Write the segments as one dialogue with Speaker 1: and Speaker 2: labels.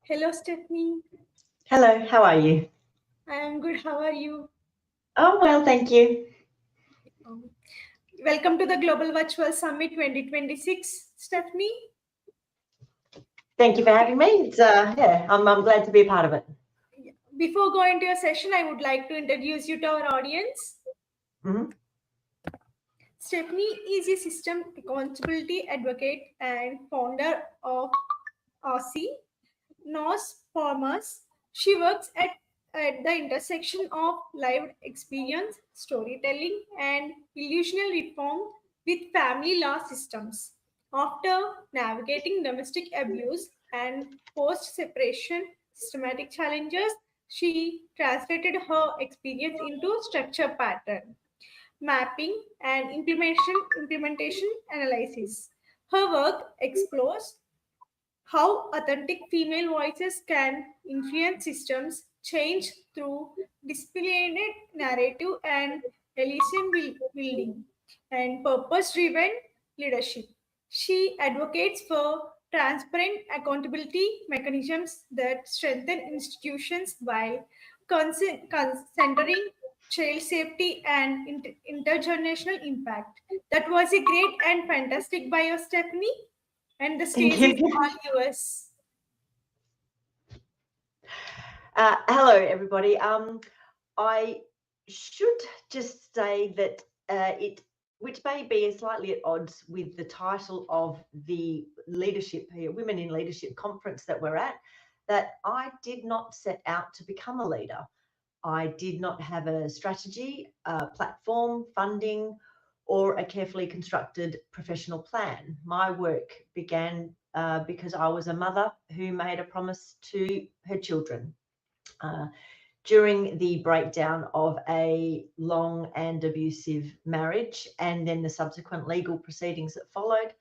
Speaker 1: Hello, Stephanie.
Speaker 2: Hello, how are you?
Speaker 1: I am good. How are you?
Speaker 2: Oh, well, thank you.
Speaker 1: Um, Welcome to the Global Virtual Summit 2026, Stephanie.
Speaker 2: Thank you for having me. I'm glad to be a part of it.
Speaker 1: Before going to your session, I would like to introduce you to our audience.
Speaker 2: Mhm.
Speaker 1: Stephanie is a system accountability advocate and founder of Aussie Nos Formas. She works at the intersection of lived experience, storytelling, and illusional reform with family law systems. After navigating domestic abuse and post separation systematic challenges, she translated her experience into structure pattern mapping, and implementation analysis. Her work explores how authentic female voices can influence systems change through displayed narrative and Elysium building and purpose driven leadership. She advocates for transparent accountability mechanisms that strengthen institutions while centering child safety and intergenerational impact. That was a great and fantastic bio, Stephanie, and the
Speaker 2: Thank
Speaker 1: stage is
Speaker 2: you.
Speaker 1: all yours.
Speaker 2: Hello, everybody. I should just say that which may be slightly at odds with the title of the Women in Leadership conference that we're at, that I did not set out to become a leader. I did not have a strategy, a platform, funding, or a carefully constructed professional plan. My work began because I was a mother who made a promise to her children. Uh, During the breakdown of a long and abusive marriage and then the subsequent legal proceedings that followed,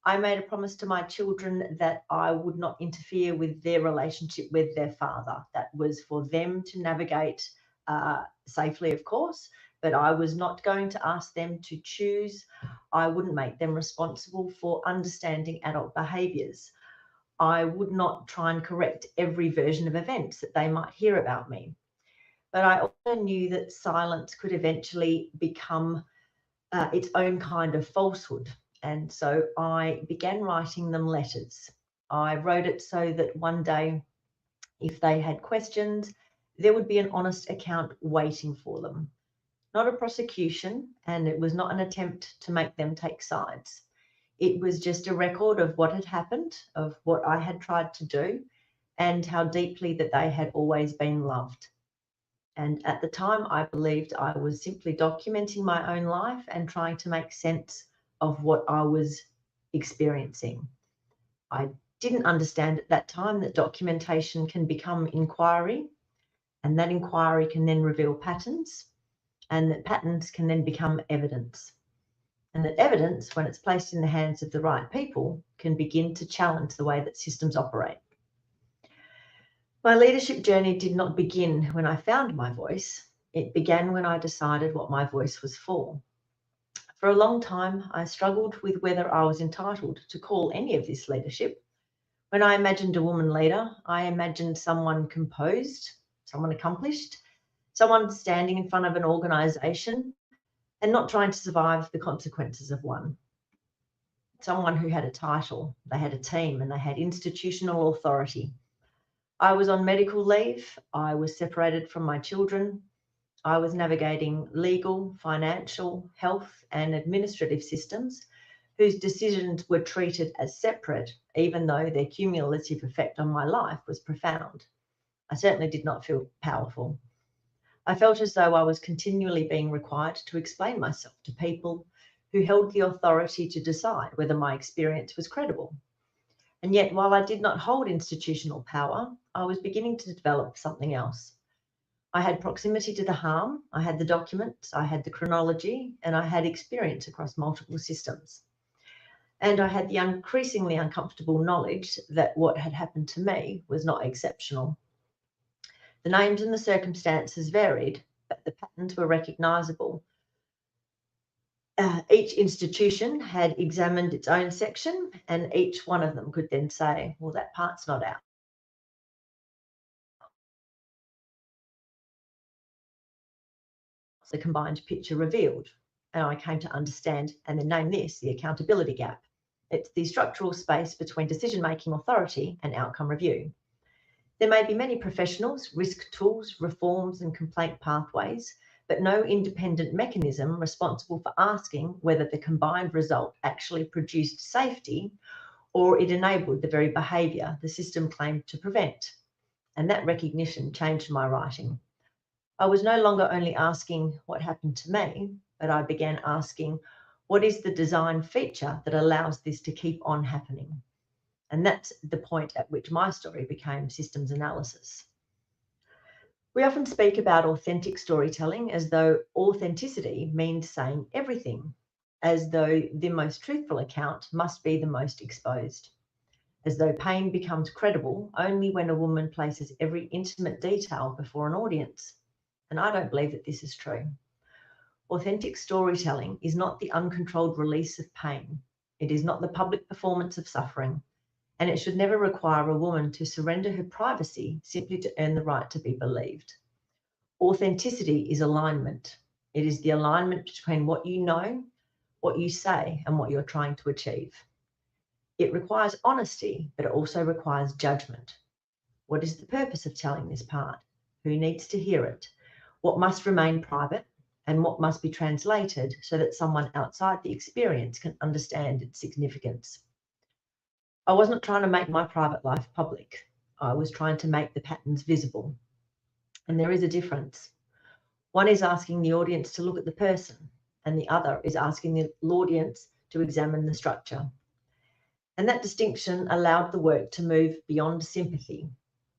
Speaker 2: I made a promise to my children that I would not interfere with their relationship with their father. That was for them to navigate safely, of course, but I was not going to ask them to choose. I wouldn't make them responsible for understanding adult behaviours. I would not try and correct every version of events that they might hear about me. But I also knew that silence could eventually become its own kind of falsehood. And so I began writing them letters. I wrote it so that one day, if they had questions, there would be an honest account waiting for them. Not a prosecution, and it was not an attempt to make them take sides. It was just a record of what had happened, of what I had tried to do, and how deeply that they had always been loved. And at the time, I believed I was simply documenting my own life and trying to make sense of what I was experiencing. I didn't understand at that time that documentation can become inquiry, and that inquiry can then reveal patterns, and that patterns can then become evidence. And that evidence, when it's placed in the hands of the right people, can begin to challenge the way that systems operate. My leadership journey did not begin when I found my voice. It began when I decided what my voice was for. For a long time, I struggled with whether I was entitled to call any of this leadership. When I imagined a woman leader, I imagined someone composed, someone accomplished, someone standing in front of an organisation and not trying to survive the consequences of one. Someone who had a title, they had a team, and they had institutional authority. I was on medical leave. I was separated from my children. I was navigating legal, financial, health, and administrative systems whose decisions were treated as separate, even though their cumulative effect on my life was profound. I certainly did not feel powerful. I felt as though I was continually being required to explain myself to people who held the authority to decide whether my experience was credible. And yet, while I did not hold institutional power, I was beginning to develop something else. I had proximity to the harm, I had the documents, I had the chronology, and I had experience across multiple systems. And I had the increasingly uncomfortable knowledge that what had happened to me was not exceptional. The names and the circumstances varied, but the patterns were recognisable. Each institution had examined its own section, and each one of them could then say, well, that part's not out. the combined picture revealed, and I came to understand and then name this the accountability gap. It's the structural space between decision-making authority and outcome review. There may be many professionals, risk tools, reforms and complaint pathways, but no independent mechanism responsible for asking whether the combined result actually produced safety or it enabled the very behaviour the system claimed to prevent. And that recognition changed my writing. I was no longer only asking what happened to me, but I began asking, what is the design feature that allows this to keep on happening? And that's the point at which my story became systems analysis. We often speak about authentic storytelling as though authenticity means saying everything, as though the most truthful account must be the most exposed, as though pain becomes credible only when a woman places every intimate detail before an audience. And I don't believe that this is true. Authentic storytelling is not the uncontrolled release of pain. It is not the public performance of suffering. And it should never require a woman to surrender her privacy simply to earn the right to be believed. Authenticity is alignment. It is the alignment between what you know, what you say, and what you're trying to achieve. It requires honesty, but it also requires judgment. What is the purpose of telling this part? Who needs to hear it? What must remain private? And what must be translated so that someone outside the experience can understand its significance? I wasn't trying to make my private life public. I was trying to make the patterns visible. And there is a difference. One is asking the audience to look at the person, and the other is asking the audience to examine the structure. And that distinction allowed the work to move beyond sympathy.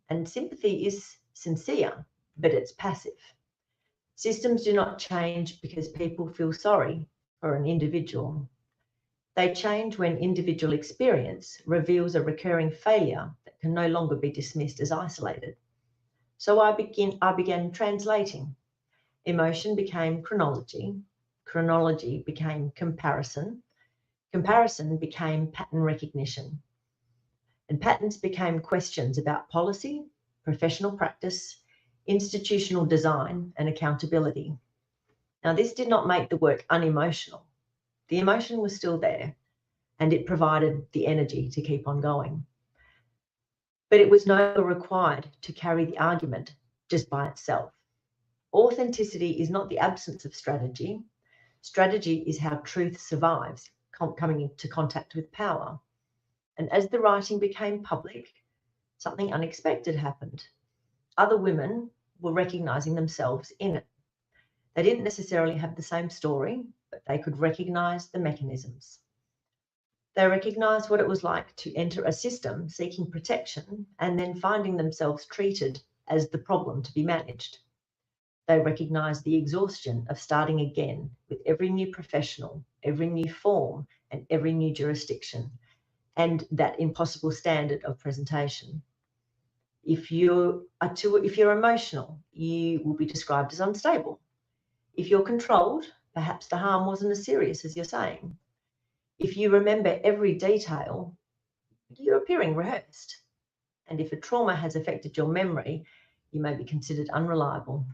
Speaker 2: And sympathy is sincere, but it's passive. Systems do not change because people feel sorry for an individual. They change when individual experience reveals a recurring failure that can no longer be dismissed as isolated. So I began translating. Emotion became chronology. Chronology became comparison. Comparison became pattern recognition. And patterns became questions about policy, professional practice, institutional design, and accountability. Now, this did not make the work unemotional. The emotion was still there, and it provided the energy to keep on going. But it was no longer required to carry the argument just by itself. Authenticity is not the absence of strategy. Strategy is how truth survives, coming into contact with power. And as the writing became public, something unexpected happened. Other women were recognizing themselves in it. They didn't necessarily have the same story, but they could recognize the mechanisms. They recognized what it was like to enter a system seeking protection and then finding themselves treated as the problem to be managed. They recognized the exhaustion of starting again with every new professional, every new form, and every new jurisdiction, and that impossible standard of presentation. If you're emotional, you will be described as unstable. If you're controlled, perhaps the harm wasn't as serious as you're saying. If you remember every detail, you're appearing rehearsed. And if a trauma has affected your memory, you may be considered unreliable.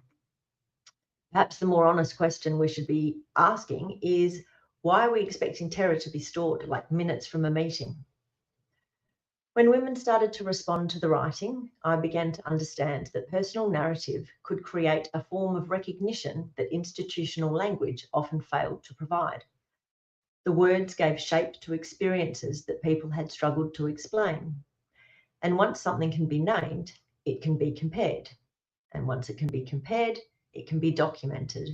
Speaker 2: Perhaps the more honest question we should be asking is, why are we expecting terror to be stored like minutes from a meeting? When women started to respond to the writing, I began to understand that personal narrative could create a form of recognition that institutional language often failed to provide. The words gave shape to experiences that people had struggled to explain. And once something can be named, it can be compared. And once it can be compared, it can be documented.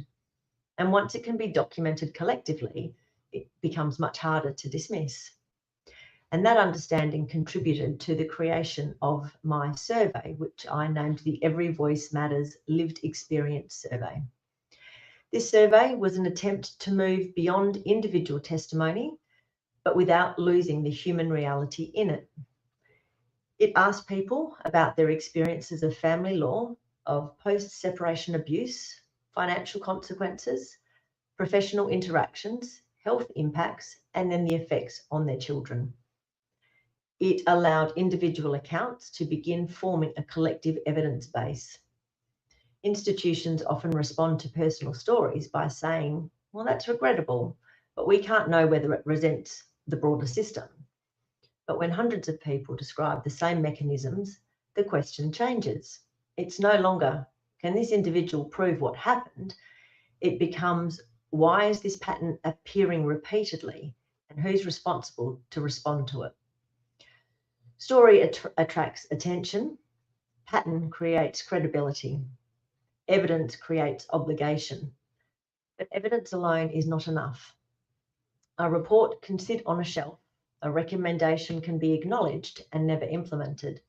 Speaker 2: And once it can be documented collectively, it becomes much harder to dismiss. And that understanding contributed to the creation of my survey, which I named the Every Voice Matters Lived Experience Survey. This survey was an attempt to move beyond individual testimony, but without losing the human reality in it. It asked people about their experiences of family law, of post-separation abuse, financial consequences, professional interactions, health impacts, and then the effects on their children. It allowed individual accounts to begin forming a collective evidence base. Institutions often respond to personal stories by saying, well, that's regrettable, but we can't know whether it resents the broader system. But when hundreds of people describe the same mechanisms, the question changes. It's no longer, can this individual prove what happened? It becomes, why is this pattern appearing repeatedly, and who's responsible to respond to it? Story attracts attention. Pattern creates credibility. Evidence creates obligation. But evidence alone is not enough. A report can sit on a shelf. A recommendation can be acknowledged and never implemented.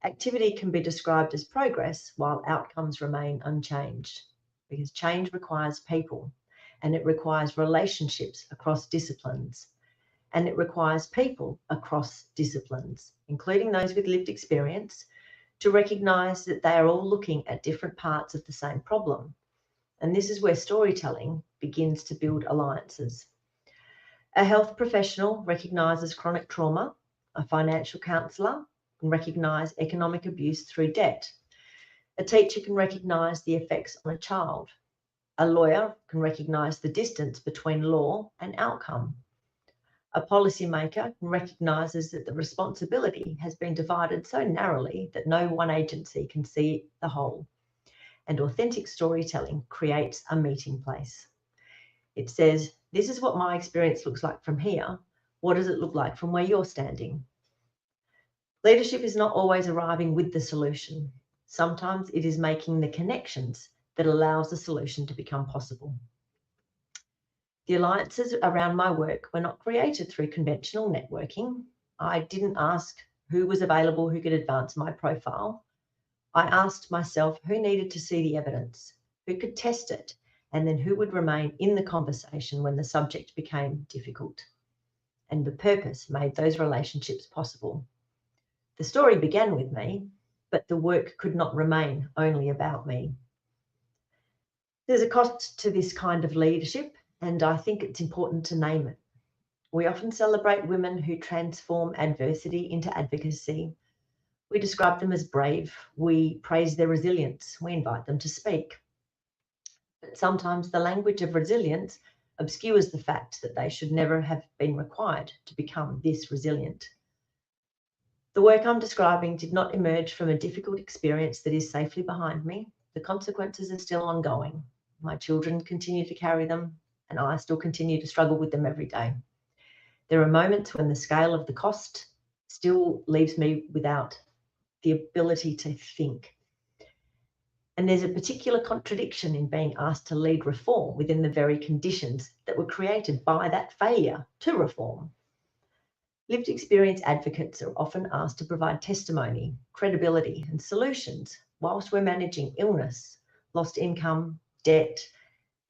Speaker 2: Activity can be described as progress while outcomes remain unchanged, because change requires people, and it requires relationships across disciplines, and it requires people across disciplines, including those with lived experience, to recognise that they are all looking at different parts of the same problem. And this is where storytelling begins to build alliances. A health professional recognises chronic trauma. A financial counsellor can recognise economic abuse through debt. A teacher can recognise the effects on a child. A lawyer can recognise the distance between law and outcome. A policymaker recognises that the responsibility has been divided so narrowly that no one agency can see the whole. And authentic storytelling creates a meeting place. It says, this is what my experience looks like from here. What does it look like from where you're standing? Leadership is not always arriving with the solution. Sometimes it is making the connections that allows the solution to become possible. The alliances around my work were not created through conventional networking. I didn't ask who was available, who could advance my profile. I asked myself who needed to see the evidence, who could test it, and then who would remain in the conversation when the subject became difficult. And the purpose made those relationships possible. The story began with me, but the work could not remain only about me. There's a cost to this kind of leadership, and I think it's important to name it. We often celebrate women who transform adversity into advocacy. We describe them as brave. We praise their resilience. We invite them to speak. But sometimes the language of resilience obscures the fact that they should never have been required to become this resilient. The work I'm describing did not emerge from a difficult experience that is safely behind me. The consequences are still ongoing. My children continue to carry them, and I still continue to struggle with them every day. There are moments when the scale of the cost still leaves me without the ability to think. And there's a particular contradiction in being asked to lead reform within the very conditions that were created by that failure to reform. Lived experience advocates are often asked to provide testimony, credibility, and solutions whilst we're managing illness, lost income, debt,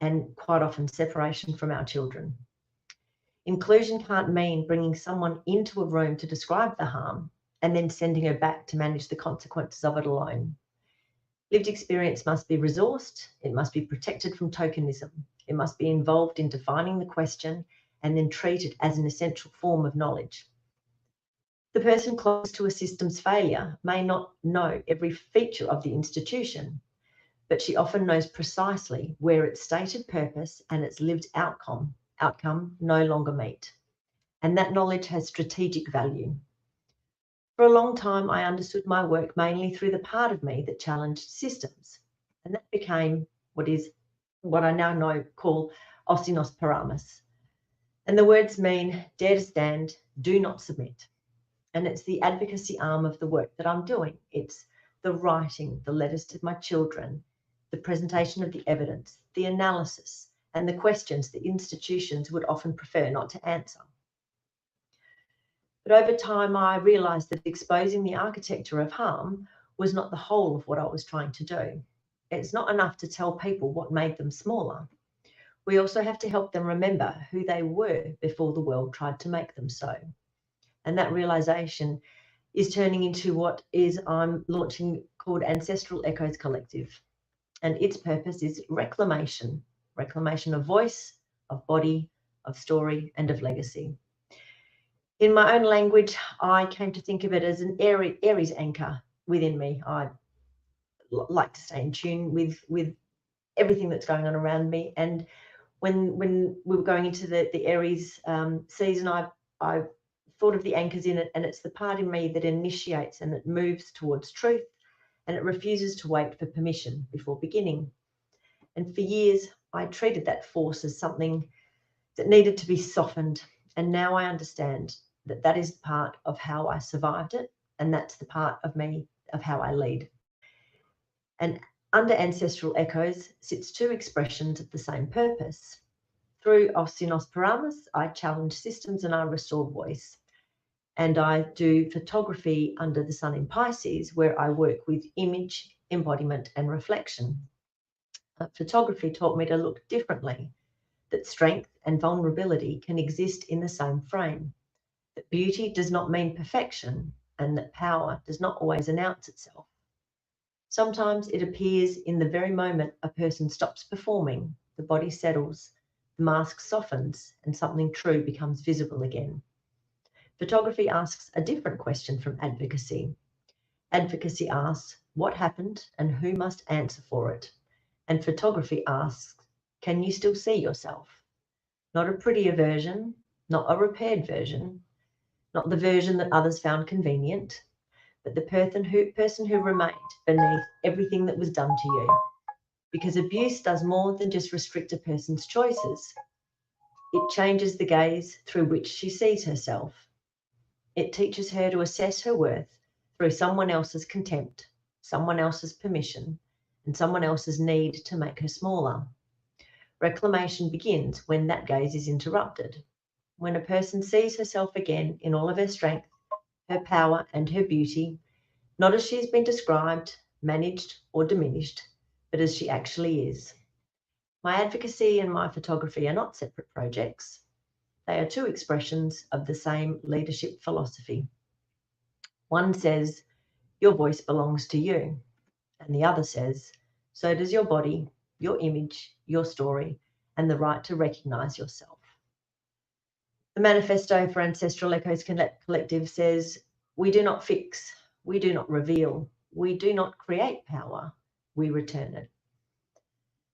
Speaker 2: and quite often separation from our children. Inclusion can't mean bringing someone into a room to describe the harm and then sending her back to manage the consequences of it alone. Lived experience must be resourced, it must be protected from tokenism, it must be involved in defining the question and then treated as an essential form of knowledge. The person close to a system's failure may not know every feature of the institution, but she often knows precisely where its stated purpose and its lived outcome no longer meet. And that knowledge has strategic value. For a long time, I understood my work mainly through the part of me that challenged systems. And that became what I now call ostinos paramus. And the words mean dare to stand, do not submit. And it's the advocacy arm of the work that I'm doing. It's the writing, the letters to my children, the presentation of the evidence, the analysis, and the questions that institutions would often prefer not to answer. But over time, I realised that exposing the architecture of harm was not the whole of what I was trying to do. It's not enough to tell people what made them smaller. We also have to help them remember who they were before the world tried to make them so. And that realisation is turning into what I'm launching called Ancestral Echoes Collective. And its purpose is reclamation of voice, of body, of story, and of legacy. In my own language, I came to think of it as an Aries anchor within me. I like to stay in tune with everything that's going on around me. And when we were going into the Aries season, I thought of the anchors in it, and it's the part in me that initiates and it moves towards truth, and it refuses to wait for permission before beginning. And for years, I treated that force as something that needed to be softened. And now I understand that that is part of how I survived it, and that's the part of me of how I lead. And under ancestral echoes sits two expressions of the same purpose. Through Ossinos Paramus, I challenge systems and I restore voice. And I do photography under the sun in Pisces, where I work with image, embodiment, and reflection. Photography taught me to look differently, that strength and vulnerability can exist in the same frame, that beauty does not mean perfection, and that power does not always announce itself. Sometimes it appears in the very moment a person stops performing, the body settles, the mask softens, and something true becomes visible again. Photography asks a different question from advocacy. Advocacy asks, what happened and who must answer for it? And photography asks, can you still see yourself? Not a prettier version, not a repaired version, not the version that others found convenient, but the person who remained beneath everything that was done to you. Because abuse does more than just restrict a person's choices. It changes the gaze through which she sees herself. It teaches her to assess her worth through someone else's contempt, someone else's permission, and someone else's need to make her smaller. Reclamation begins when that gaze is interrupted. When a person sees herself again in all of her strength, her power, and her beauty, not as she has been described, managed, or diminished, but as she actually is. My advocacy and my photography are not separate projects. They are two expressions of the same leadership philosophy. One says, your voice belongs to you, and the other says, so does your body, your image, your story, and the right to recognize yourself. The manifesto for Ancestral Echoes Collective says, we do not fix, we do not reveal, we do not create power, we return it.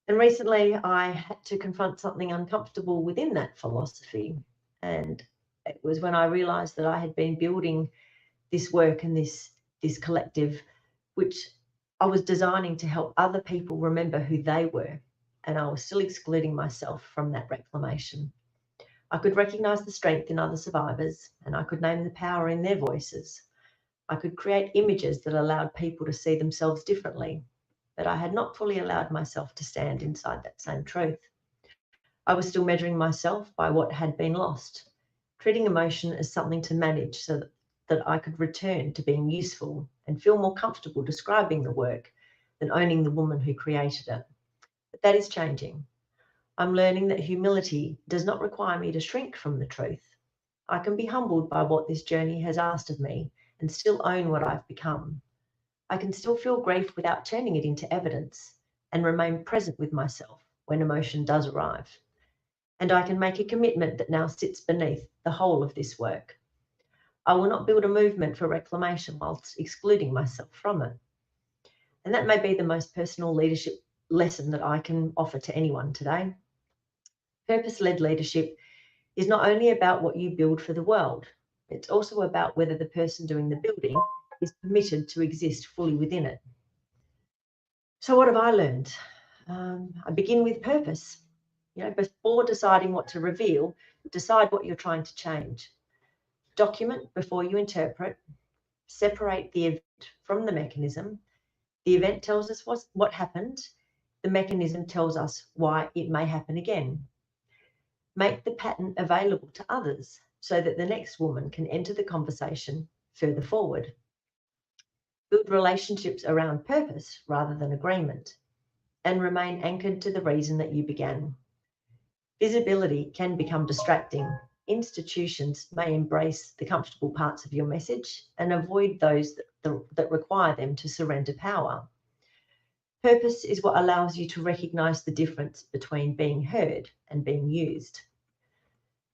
Speaker 2: And recently I had to confront something uncomfortable within that philosophy. And it was when I realized that I had been building this work and this collective, which I was designing to help other people remember who they were. And I was still excluding myself from that reclamation. I could recognize the strength in other survivors, and I could name the power in their voices. I could create images that allowed people to see themselves differently, but I had not fully allowed myself to stand inside that same truth. I was still measuring myself by what had been lost, treating emotion as something to manage so that I could return to being useful and feel more comfortable describing the work than owning the woman who created it. But that is changing. I'm learning that humility does not require me to shrink from the truth. I can be humbled by what this journey has asked of me and still own what I've become. I can still feel grief without turning it into evidence and remain present with myself when emotion does arrive. And I can make a commitment that now sits beneath the whole of this work. I will not build a movement for reclamation whilst excluding myself from it. And that may be the most personal leadership lesson that I can offer to anyone today. Purpose-led leadership is not only about what you build for the world, it's also about whether the person doing the building is permitted to exist fully within it. So what have I learned? I begin with purpose. Before deciding what to reveal, decide what you're trying to change. Document before you interpret. Separate the event from the mechanism. The event tells us what happened. The mechanism tells us why it may happen again. Make the pattern available to others so that the next woman can enter the conversation further forward. Build relationships around purpose rather than agreement, and remain anchored to the reason that you began. Visibility can become distracting. Institutions may embrace the comfortable parts of your message and avoid those that require them to surrender power. Purpose is what allows you to recognize the difference between being heard and being used.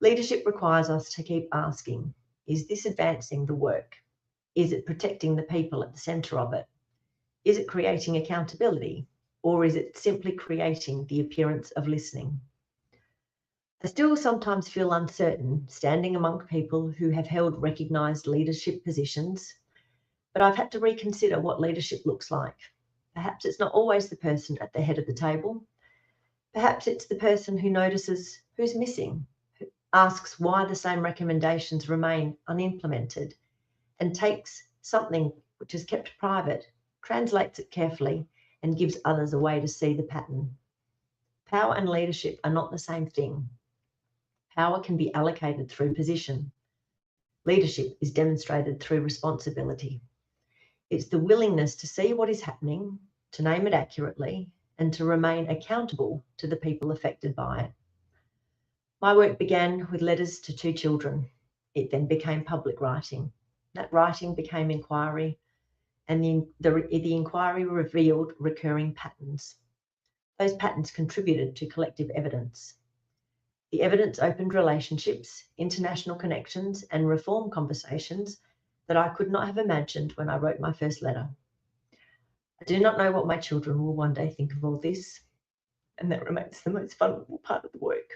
Speaker 2: Leadership requires us to keep asking, is this advancing the work? Is it protecting the people at the center of it? Is it creating accountability, or is it simply creating the appearance of listening? I still sometimes feel uncertain standing among people who have held recognised leadership positions, but I've had to reconsider what leadership looks like. Perhaps it's not always the person at the head of the table. Perhaps it's the person who notices who's missing, who asks why the same recommendations remain unimplemented, and takes something which is kept private, translates it carefully, and gives others a way to see the pattern. Power and leadership are not the same thing. Power can be allocated through position. Leadership is demonstrated through responsibility. It's the willingness to see what is happening, to name it accurately, and to remain accountable to the people affected by it. My work began with letters to 2 children. It then became public writing. That writing became inquiry, and the inquiry revealed recurring patterns. Those patterns contributed to collective evidence. The evidence opened relationships, international connections, and reform conversations that I could not have imagined when I wrote my first letter. I do not know what my children will one day think of all this, and that remains the most vulnerable part of the work.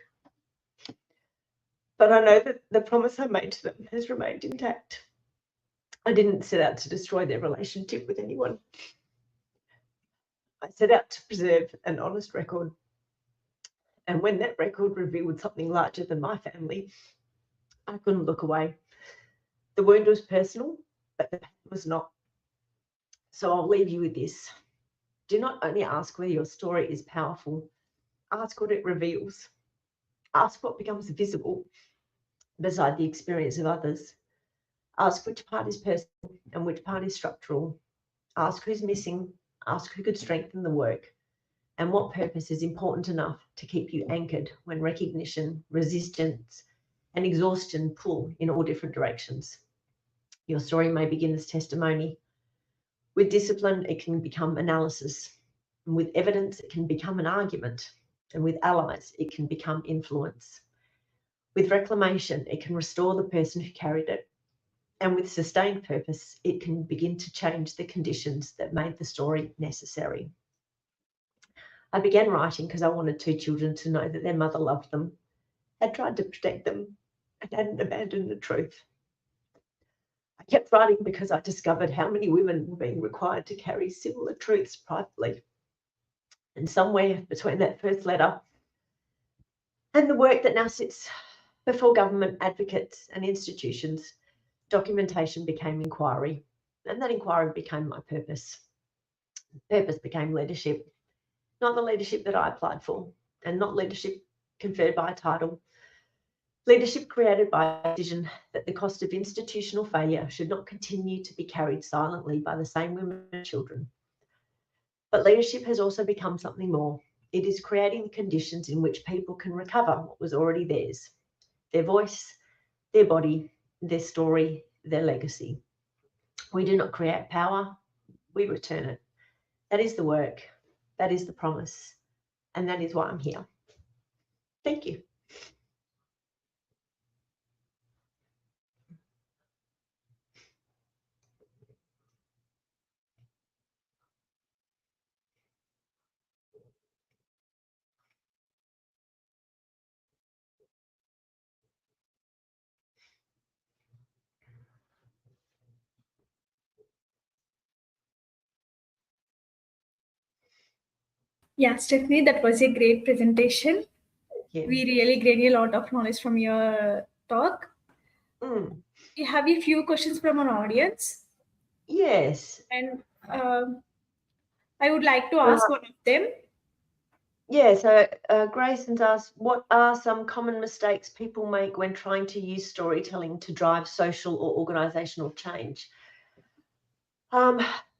Speaker 2: But I know that the promise I made to them has remained intact. I didn't set out to destroy their relationship with anyone. I set out to preserve an honest record. And when that record revealed something larger than my family, I couldn't look away. The wound was personal, but the pain was not. So I'll leave you with this. Do not only ask whether your story is powerful, ask what it reveals. Ask what becomes visible beside the experience of others. Ask which part is personal and which part is structural. Ask who's missing. Ask who could strengthen the work, and what purpose is important enough to keep you anchored when recognition, resistance, and exhaustion pull in all different directions. Your story may begin as testimony. With discipline, it can become analysis. And with evidence, it can become an argument. And with allies, it can become influence. With reclamation, it can restore the person who carried it. And with sustained purpose, it can begin to change the conditions that made the story necessary. I began writing because I wanted 2 children to know that their mother loved them, had tried to protect them, and hadn't abandoned the truth. I kept writing because I discovered how many women were being required to carry similar truths privately. And somewhere between that first letter and the work that now sits before government, advocates, and institutions, documentation became inquiry, and that inquiry became my purpose. Purpose became leadership, not the leadership that I applied for, and not leadership conferred by a title. Leadership created by a decision that the cost of institutional failure should not continue to be carried silently by the same women and children. But leadership has also become something more. It is creating the conditions in which people can recover what was already theirs: their voice, their body, their story, their legacy. We do not create power, we return it. That is the work, that is the promise, and that is why I'm here. Thank you.
Speaker 1: Yeah, Stephanie, that was a great presentation.
Speaker 2: Yeah.
Speaker 1: We really gained a lot of knowledge from your talk. We have a few questions from our audience.
Speaker 2: Yes.
Speaker 1: And I would like to ask one of them.
Speaker 2: Yeah, so Grayson's asked, what are some common mistakes people make when trying to use storytelling to drive social or organisational change?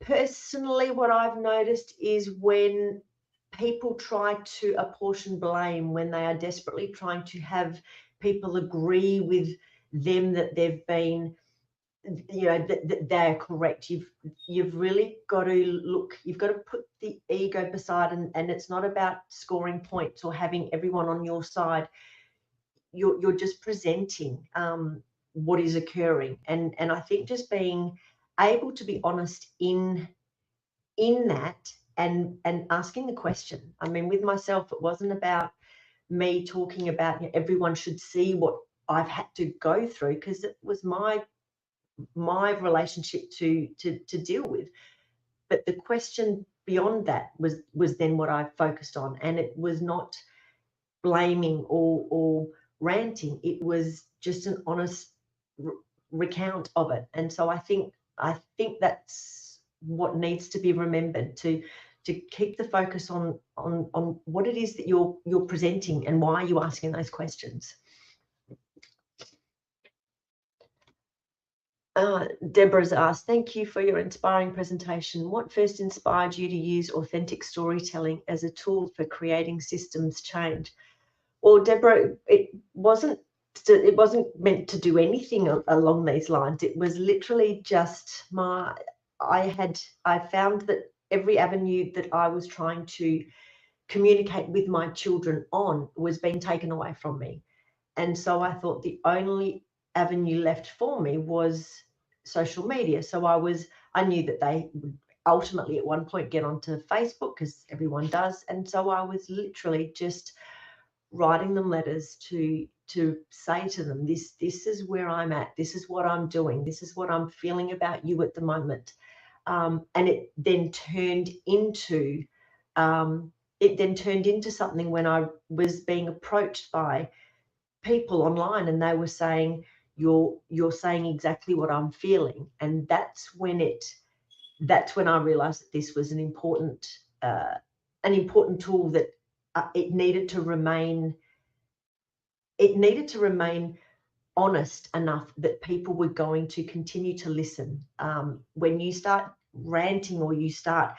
Speaker 2: Personally, what I've noticed is when people try to apportion blame, when they are desperately trying to have people agree with them that they've been, you know, that they're correct. You've really got to look, you've got to put the ego beside, and it's not about scoring points or having everyone on your side. You're just presenting what is occurring, and I think just being able to be honest in in that and asking the question. I mean, with myself, it wasn't about me talking about, you know, everyone should see what I've had to go through, because it was my relationship to deal with. But the question beyond that was then what I focused on, and it was not blaming or ranting. It was just an honest recount of it. And so I think that's what needs to be remembered, to keep the focus on what it is that you're presenting and why you're asking those questions. Deborah's asked, thank you for your inspiring presentation. What first inspired you to use authentic storytelling as a tool for creating systems change? Well, Deborah, it wasn't meant to do anything along these lines. It was literally just I found that every avenue that I was trying to communicate with my children on was being taken away from me. And so I thought the only avenue left for me was social media. So I knew that they would ultimately at one point get onto Facebook, because everyone does. And so I was literally just writing them letters to say to them, this is where I'm at, this is what I'm doing, this is what I'm feeling about you at the moment. And it then turned into something when I was being approached by people online, and they were saying, you're saying exactly what I'm feeling. And that's when I realized that this was an important tool, that it needed to remain honest enough that people were going to continue to listen. When you start ranting or you start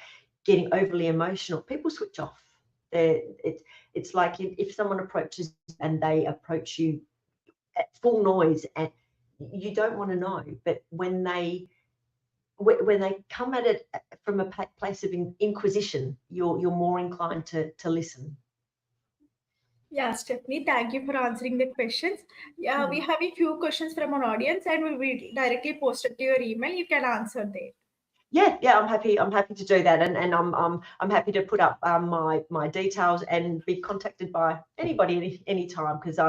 Speaker 2: getting overly emotional, people switch off. It's like if someone approaches and they approach you at full noise, and you don't want to know. But when they come at it from a place of inquisition, you're more inclined to listen.
Speaker 1: Yeah, Stephanie, thank you for answering the questions. Yeah, we have a few questions from our audience, and will be directly posted to your email. You can answer there.
Speaker 2: Yeah, I'm happy to do that, and I'm happy to put up my details and be contacted by anybody any time, because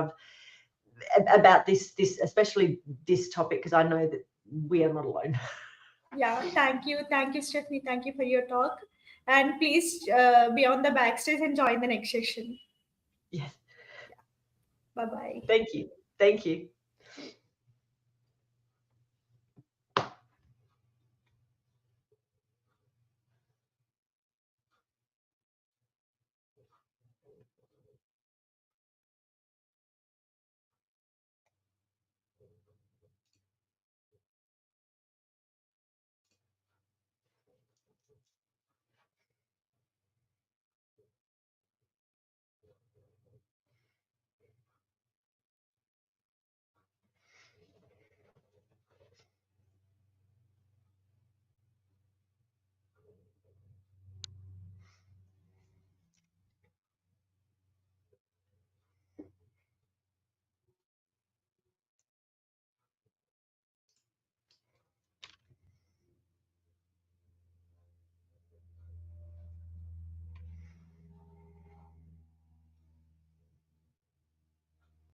Speaker 2: about this especially this topic, because I know that we are not alone.
Speaker 1: Yeah, thank you, Stephanie. Thank you for your talk, and please be on the backstage and join the next session.
Speaker 2: Yes.
Speaker 1: Bye bye.
Speaker 2: Thank you.